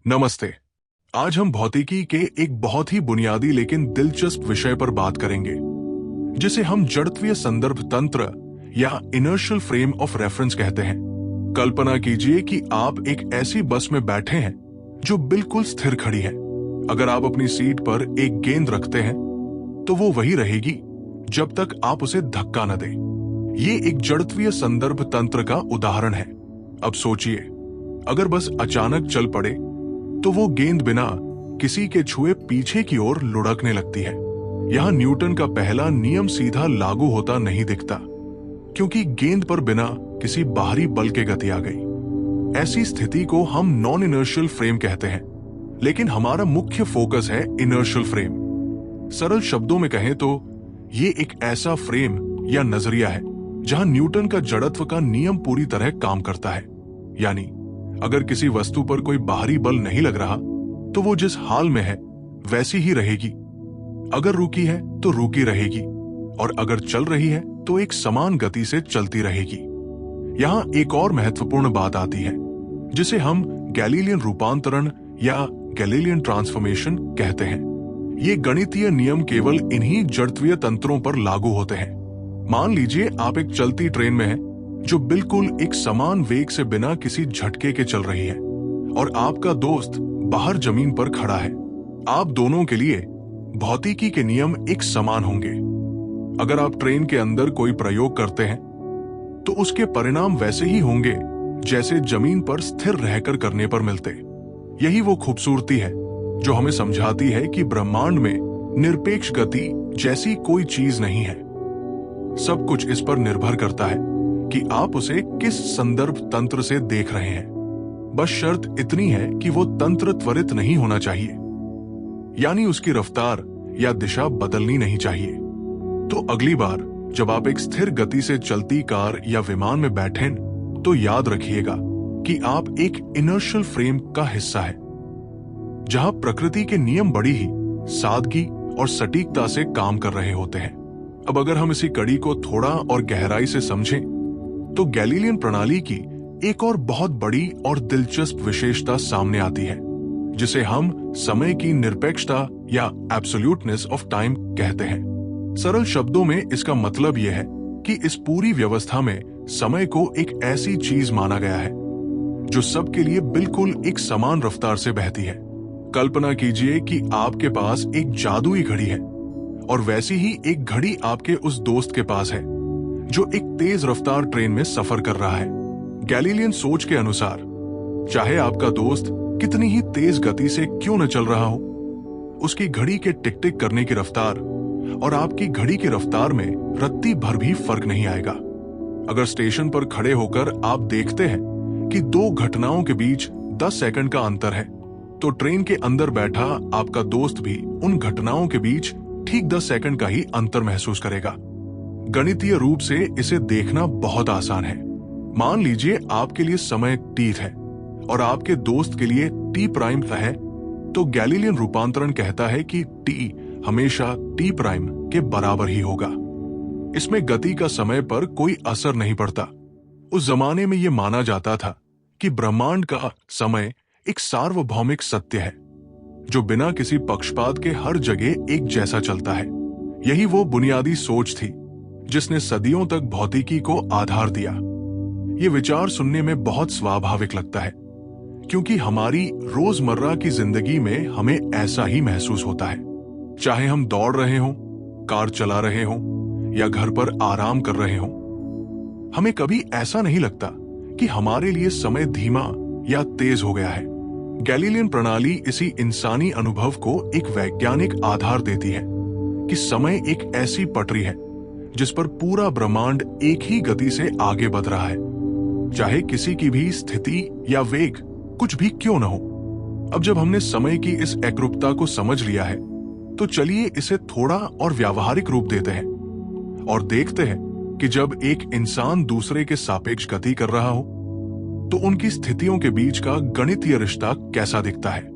नमस्ते। आज हम भौतिकी के एक बहुत ही बुनियादी लेकिन दिलचस्प विषय पर बात करेंगे, जिसे हम जड़त्वीय संदर्भ तंत्र या इनर्शियल फ्रेम ऑफ रेफरेंस कहते हैं। कल्पना कीजिए कि आप एक ऐसी बस में बैठे हैं जो बिल्कुल स्थिर खड़ी है। अगर आप अपनी सीट पर एक गेंद रखते हैं तो वो वही रहेगी जब तक आप उसे धक्का न दें। ये एक जड़त्वीय संदर्भ तंत्र का उदाहरण है। अब सोचिए, अगर बस अचानक चल पड़े तो वो गेंद बिना किसी के छुए पीछे की ओर लुढ़कने लगती है। यहां न्यूटन का पहला नियम सीधा लागू होता नहीं दिखता, क्योंकि गेंद पर बिना किसी बाहरी बल के गति आ गई। ऐसी स्थिति को हम नॉन इनर्शियल फ्रेम कहते हैं, लेकिन हमारा मुख्य फोकस है इनर्शियल फ्रेम। सरल शब्दों में कहें तो ये एक ऐसा फ्रेम या नजरिया है जहां न्यूटन का जड़त्व का नियम पूरी तरह काम करता है। यानी अगर किसी वस्तु पर कोई बाहरी बल नहीं लग रहा तो वो जिस हाल में है वैसी ही रहेगी। अगर रुकी है तो रुकी रहेगी, और अगर चल रही है तो एक समान गति से चलती रहेगी। यहां एक और महत्वपूर्ण बात आती है, जिसे हम गैलीलियन रूपांतरण या गैलीलियन ट्रांसफॉर्मेशन कहते हैं। ये गणितीय नियम केवल इन्हीं जड़त्वीय तंत्रों पर लागू होते हैं। मान लीजिए आप एक चलती ट्रेन में हैं जो बिल्कुल एक समान वेग से बिना किसी झटके के चल रही है, और आपका दोस्त बाहर जमीन पर खड़ा है। आप दोनों के लिए भौतिकी के नियम एक समान होंगे। अगर आप ट्रेन के अंदर कोई प्रयोग करते हैं तो उसके परिणाम वैसे ही होंगे जैसे जमीन पर स्थिर रहकर करने पर मिलते। यही वो खूबसूरती है जो हमें समझाती है कि ब्रह्मांड में निरपेक्ष गति जैसी कोई चीज नहीं है। सब कुछ इस पर निर्भर करता है कि आप उसे किस संदर्भ तंत्र से देख रहे हैं। बस शर्त इतनी है कि वो तंत्र त्वरित नहीं होना चाहिए, यानी उसकी रफ्तार या दिशा बदलनी नहीं चाहिए। तो अगली बार जब आप एक स्थिर गति से चलती कार या विमान में बैठें तो याद रखिएगा कि आप एक इनर्शियल फ्रेम का हिस्सा है, जहां प्रकृति के नियम बड़ी ही सादगी और सटीकता से काम कर रहे होते हैं। अब अगर हम इसी कड़ी को थोड़ा और गहराई से समझें तो गैलीलियन प्रणाली की एक और बहुत बड़ी और दिलचस्प विशेषता सामने आती है, जिसे हम समय की निरपेक्षता या एब्सोल्यूटनेस ऑफ टाइम कहते हैं। सरल शब्दों में इसका मतलब यह है कि इस पूरी व्यवस्था में समय को एक ऐसी चीज माना गया है जो सबके लिए बिल्कुल एक समान रफ्तार से बहती है। कल्पना कीजिए कि आपके पास एक जादुई घड़ी है, और वैसी ही एक घड़ी आपके उस दोस्त के पास है जो एक तेज रफ्तार ट्रेन में सफर कर रहा है। गैलीलियन सोच के अनुसार चाहे आपका दोस्त कितनी ही तेज गति से क्यों न चल रहा हो, उसकी घड़ी के टिक टिक करने की रफ्तार और आपकी घड़ी की रफ्तार में रत्ती भर भी फर्क नहीं आएगा। अगर स्टेशन पर खड़े होकर आप देखते हैं कि दो घटनाओं के बीच 10 सेकंड का अंतर है, तो ट्रेन के अंदर बैठा आपका दोस्त भी उन घटनाओं के बीच ठीक 10 सेकंड का ही अंतर महसूस करेगा। गणितीय रूप से इसे देखना बहुत आसान है। मान लीजिए आपके लिए समय t है और आपके दोस्त के लिए t प्राइम है, तो गैलीलियन रूपांतरण कहता है कि t हमेशा t प्राइम के बराबर ही होगा। इसमें गति का समय पर कोई असर नहीं पड़ता। उस जमाने में यह माना जाता था कि ब्रह्मांड का समय एक सार्वभौमिक सत्य है जो बिना किसी पक्षपात के हर जगह एक जैसा चलता है। यही वो बुनियादी सोच थी जिसने सदियों तक भौतिकी को आधार दिया। ये विचार सुनने में बहुत स्वाभाविक लगता है, क्योंकि हमारी रोजमर्रा की जिंदगी में हमें ऐसा ही महसूस होता है। चाहे हम दौड़ रहे हों, कार चला रहे हों या घर पर आराम कर रहे हों, हमें कभी ऐसा नहीं लगता कि हमारे लिए समय धीमा या तेज हो गया है। गैलीलियन प्रणाली इसी इंसानी अनुभव को एक वैज्ञानिक आधार देती है कि समय एक ऐसी पटरी है जिस पर पूरा ब्रह्मांड एक ही गति से आगे बढ़ रहा है, चाहे किसी की भी स्थिति या वेग कुछ भी क्यों न हो। अब जब हमने समय की इस एकरूपता को समझ लिया है, तो चलिए इसे थोड़ा और व्यावहारिक रूप देते हैं और देखते हैं कि जब एक इंसान दूसरे के सापेक्ष गति कर रहा हो तो उनकी स्थितियों के बीच का गणितीय रिश्ता कैसा दिखता है।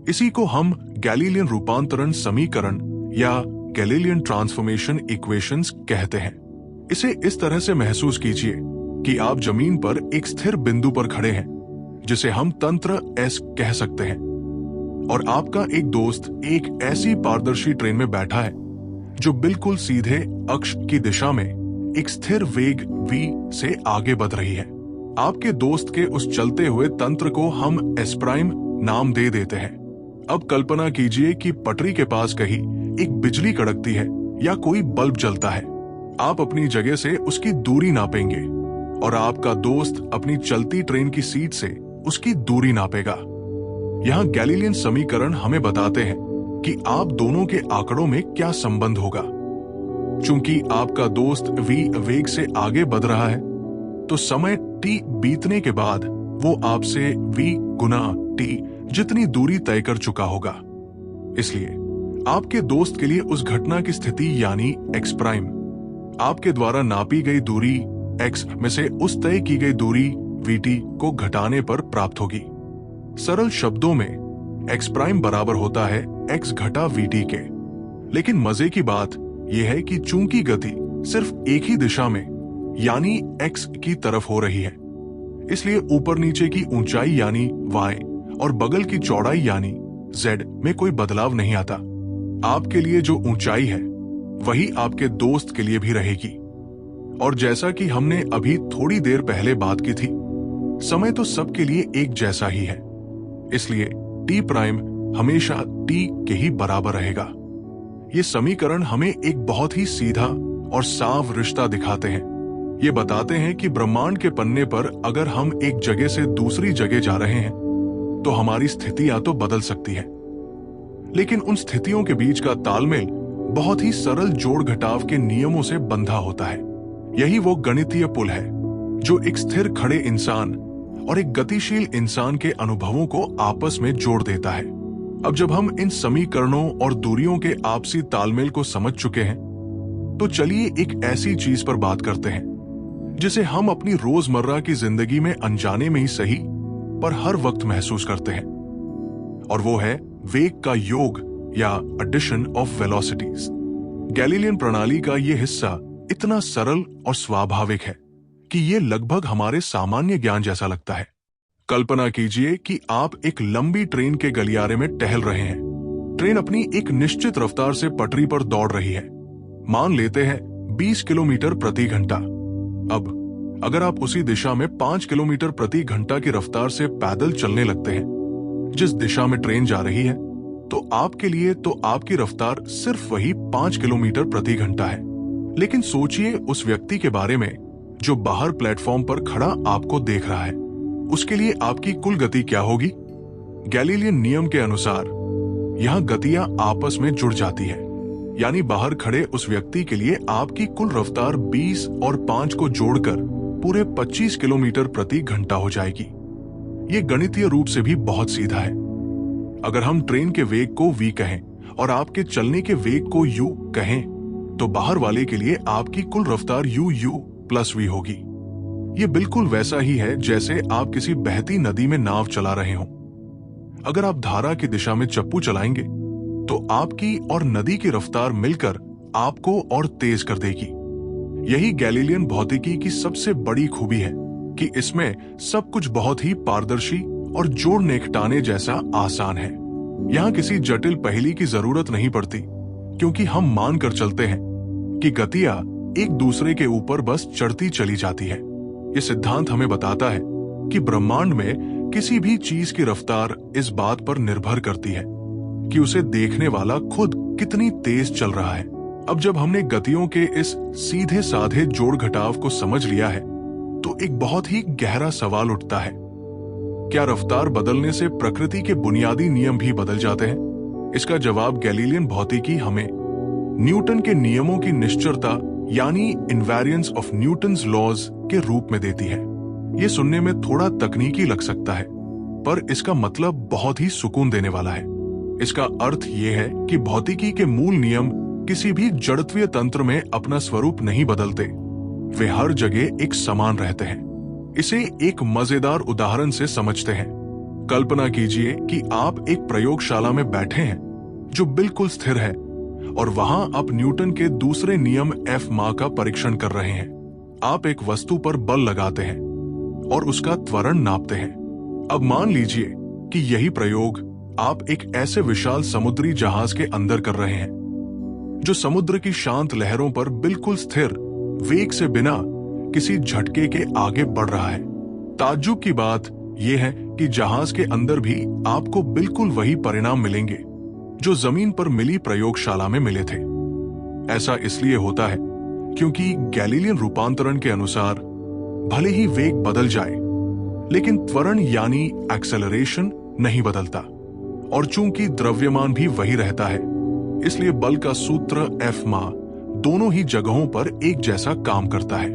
इसी को हम गैलीलियन रूपांतरण समीकरण या गैलीलियन ट्रांसफॉर्मेशन इक्वेशंस कहते हैं। इसे इस तरह से महसूस कीजिए कि आप जमीन पर एक स्थिर बिंदु पर खड़े हैं, जिसे हम तंत्र एस कह सकते हैं। और आपका एक दोस्त एक ऐसी पारदर्शी ट्रेन में बैठा है जो बिल्कुल सीधे अक्ष की दिशा में एक स्थिर वेग v से आगे बढ़ रही है। आपके दोस्त के उस चलते हुए तंत्र को हम एस प्राइम नाम दे देते हैं। अब कल्पना कीजिए कि पटरी के पास कहीं एक बिजली कड़कती है या कोई बल्ब जलता है। आप अपनी जगह से उसकी दूरी नापेंगे और आपका दोस्त अपनी चलती ट्रेन की सीट से उसकी दूरी नापेगा। यहाँ गैलीलियन समीकरण हमें बताते हैं कि आप दोनों के आंकड़ों में क्या संबंध होगा। चूंकि आपका दोस्त v वेग से आगे बढ़ रहा है, तो समय t बीतने के बाद वो आपसे v गुना t जितनी दूरी तय कर चुका होगा। इसलिए आपके दोस्त के लिए उस घटना की स्थिति यानी x प्राइम आपके द्वारा नापी गई दूरी x में से उस तय की गई दूरी vt को घटाने पर प्राप्त होगी। सरल शब्दों में x प्राइम बराबर होता है x घटा vt के। लेकिन मजे की बात यह है कि चूंकि गति सिर्फ एक ही दिशा में यानी x की तरफ हो रही है, इसलिए ऊपर नीचे की ऊंचाई यानी y और बगल की चौड़ाई यानी z में कोई बदलाव नहीं आता। आपके लिए जो ऊंचाई है वही आपके दोस्त के लिए भी रहेगी। और जैसा कि हमने अभी थोड़ी देर पहले बात की थी, समय तो सबके लिए एक जैसा ही है, इसलिए t प्राइम हमेशा t के ही बराबर रहेगा। ये समीकरण हमें एक बहुत ही सीधा और साफ रिश्ता दिखाते हैं। ये बताते हैं कि ब्रह्मांड के पन्ने पर अगर हम एक जगह से दूसरी जगह जा रहे हैं तो हमारी स्थितियां तो बदल सकती है, लेकिन उन स्थितियों के बीच का तालमेल बहुत ही सरल जोड़ घटाव के नियमों से बंधा होता है। यही वो गणितीय पुल है जो एक स्थिर खड़े इंसान और एक गतिशील इंसान के अनुभवों को आपस में जोड़ देता है। अब जब हम इन समीकरणों और दूरियों के आपसी तालमेल को समझ चुके हैं, तो चलिए एक ऐसी चीज पर बात करते हैं जिसे हम अपनी रोजमर्रा की जिंदगी में अनजाने में ही सही पर हर वक्त महसूस करते हैं, और वो है वेग का योग या एडिशन ऑफ वेलोसिटीज। गैलीलियन प्रणाली का ये हिस्सा इतना सरल और स्वाभाविक है कि ये लगभग हमारे सामान्य ज्ञान जैसा लगता है। कल्पना कीजिए कि आप एक लंबी ट्रेन के गलियारे में टहल रहे हैं। ट्रेन अपनी एक निश्चित रफ्तार से पटरी पर दौड़ रही है, मान लेते हैं 20 किलोमीटर प्रति घंटा। अब अगर आप उसी दिशा में 5 किलोमीटर प्रति घंटा की रफ्तार से पैदल चलने लगते हैं जिस दिशा में ट्रेन जा रही है, तो आपके लिए तो आपकी रफ्तार सिर्फ वही 5 किलोमीटर प्रति घंटा है। लेकिन सोचिए उस व्यक्ति के बारे में जो बाहर प्लेटफॉर्म पर खड़ा आपको देख रहा है। उसके लिए आपकी कुल गति क्या होगी? गैलीलियन नियम के अनुसार यहाँ गतियां आपस में जुड़ जाती है, यानी बाहर खड़े उस व्यक्ति के लिए आपकी कुल रफ्तार 20 और 5 को जोड़कर पूरे 25 किलोमीटर प्रति घंटा हो जाएगी। ये गणितीय रूप से भी बहुत सीधा है। अगर हम ट्रेन के वेग को v कहें और आपके चलने के वेग को u कहें, तो बाहर वाले के लिए आपकी कुल रफ्तार u प्लस v होगी। ये बिल्कुल वैसा ही है जैसे आप किसी बहती नदी में नाव चला रहे हों। अगर आप धारा की दिशा में चप्पू चलाएंगे तो आपकी और नदी की रफ्तार मिलकर आपको और तेज कर देगी। यही गैलीलियन भौतिकी की सबसे बड़ी खूबी है कि इसमें सब कुछ बहुत ही पारदर्शी और जोड़ने घटाने जैसा आसान है। यहाँ किसी जटिल पहेली की जरूरत नहीं पड़ती, क्योंकि हम मान कर चलते हैं कि गतियां एक दूसरे के ऊपर बस चढ़ती चली जाती है। ये सिद्धांत हमें बताता है कि ब्रह्मांड में किसी भी चीज की रफ्तार इस बात पर निर्भर करती है कि उसे देखने वाला खुद कितनी तेज चल रहा है। अब जब हमने गतियों के इस सीधे साधे जोड़ घटाव को समझ लिया है, तो एक बहुत ही गहरा सवाल उठता है, क्या रफ्तार बदलने से प्रकृति के बुनियादी नियम भी बदल जाते हैं? इसका जवाब गैलीलियन भौतिकी हमें न्यूटन के नियमों की निश्चरता यानी इनवेरियंस ऑफ न्यूटन्स लॉज के रूप में देती है। ये सुनने में थोड़ा तकनीकी लग सकता है, पर इसका मतलब बहुत ही सुकून देने वाला है। इसका अर्थ ये है कि भौतिकी के मूल नियम किसी भी जड़त्वीय तंत्र में अपना स्वरूप नहीं बदलते, वे हर जगह एक समान रहते हैं। इसे एक मजेदार उदाहरण से समझते हैं। कल्पना कीजिए कि आप एक प्रयोगशाला में बैठे हैं जो बिल्कुल स्थिर है, और वहां आप न्यूटन के दूसरे नियम एफ मा का परीक्षण कर रहे हैं। आप एक वस्तु पर बल लगाते हैं और उसका त्वरण नापते हैं। अब मान लीजिए कि यही प्रयोग आप एक ऐसे विशाल समुद्री जहाज के अंदर कर रहे हैं जो समुद्र की शांत लहरों पर बिल्कुल स्थिर वेग से बिना किसी झटके के आगे बढ़ रहा है। ताज्जुब की बात यह है कि जहाज के अंदर भी आपको बिल्कुल वही परिणाम मिलेंगे जो जमीन पर मिली प्रयोगशाला में मिले थे। ऐसा इसलिए होता है क्योंकि गैलीलियन रूपांतरण के अनुसार भले ही वेग बदल जाए लेकिन त्वरण यानी एक्सेलरेशन नहीं बदलता, और चूंकि द्रव्यमान भी वही रहता है इसलिए बल का सूत्र F दोनों ही जगहों पर एक जैसा काम करता है।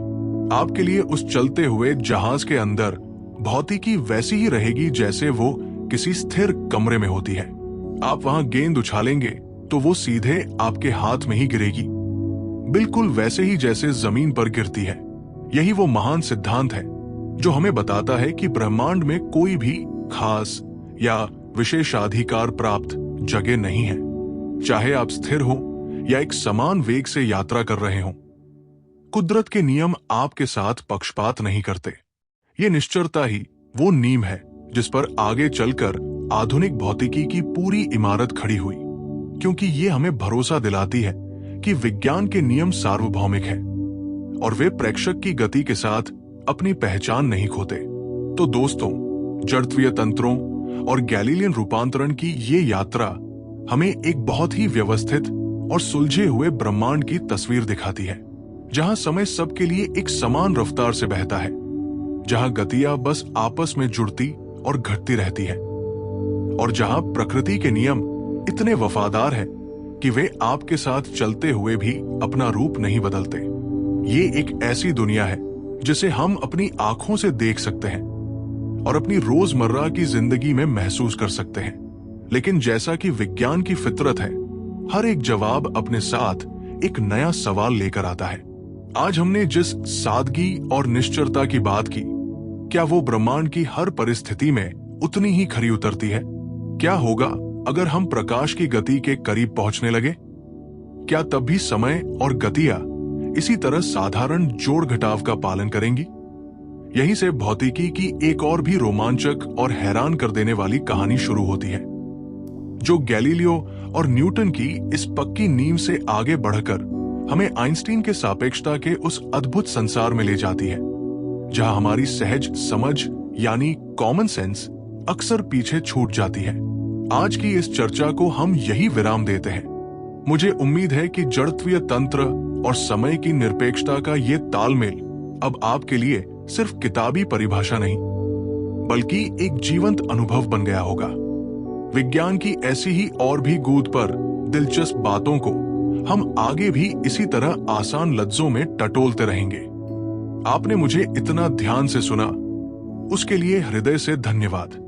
आपके लिए उस चलते हुए जहाज के अंदर भौतिकी वैसी ही रहेगी जैसे वो किसी स्थिर कमरे में होती है। आप वहां गेंद उछालेंगे तो वो सीधे आपके हाथ में ही गिरेगी, बिल्कुल वैसे ही जैसे जमीन पर गिरती है। यही वो महान सिद्धांत है जो हमें बताता है कि ब्रह्मांड में कोई भी खास या विशेषाधिकार प्राप्त जगह नहीं है, चाहे आप स्थिर हो या एक समान वेग से यात्रा कर रहे हो। कुदरत के नियम आपके साथ पक्षपात नहीं करते। ये निश्चरता ही वो नींव है जिस पर आगे चलकर आधुनिक भौतिकी की पूरी इमारत खड़ी हुई, क्योंकि ये हमें भरोसा दिलाती है कि विज्ञान के नियम सार्वभौमिक है और वे प्रेक्षक की गति के साथ अपनी पहचान नहीं खोते। तो दोस्तों, जड़त्वीय तंत्रों और गैलीलियन रूपांतरण की ये यात्रा हमें एक बहुत ही व्यवस्थित और सुलझे हुए ब्रह्मांड की तस्वीर दिखाती है, जहां समय सबके लिए एक समान रफ्तार से बहता है, जहां गतियां बस आपस में जुड़ती और घटती रहती है, और जहां प्रकृति के नियम इतने वफादार है कि वे आपके साथ चलते हुए भी अपना रूप नहीं बदलते। ये एक ऐसी दुनिया है जिसे हम अपनी आंखों से देख सकते हैं और अपनी रोजमर्रा की जिंदगी में महसूस कर सकते हैं, लेकिन जैसा कि विज्ञान की फितरत है, हर एक जवाब अपने साथ एक नया सवाल लेकर आता है। आज हमने जिस सादगी और निश्चरता की बात की, क्या वो ब्रह्मांड की हर परिस्थिति में उतनी ही खरी उतरती है? क्या होगा अगर हम प्रकाश की गति के करीब पहुंचने लगे? क्या तब भी समय और गतियां इसी तरह साधारण जोड़ घटाव का पालन करेंगी? यहीं से भौतिकी की एक और भी रोमांचक और हैरान कर देने वाली कहानी शुरू होती है, जो गैलीलियो और न्यूटन की इस पक्की नींव से आगे बढ़कर हमें आइंस्टीन के सापेक्षता के उस अद्भुत संसार में ले जाती है, जहां हमारी सहज समझ यानी कॉमन सेंस अक्सर पीछे छूट जाती है। आज की इस चर्चा को हम यही विराम देते हैं। मुझे उम्मीद है कि जड़त्वीय तंत्र और समय की निरपेक्षता का ये तालमेल अब आपके लिए सिर्फ किताबी परिभाषा नहीं, बल्कि एक जीवंत अनुभव बन गया होगा। विज्ञान की ऐसी ही और भी गूंज पर दिलचस्प बातों को हम आगे भी इसी तरह आसान लफ्जों में टटोलते रहेंगे। आपने मुझे इतना ध्यान से सुना, उसके लिए हृदय से धन्यवाद।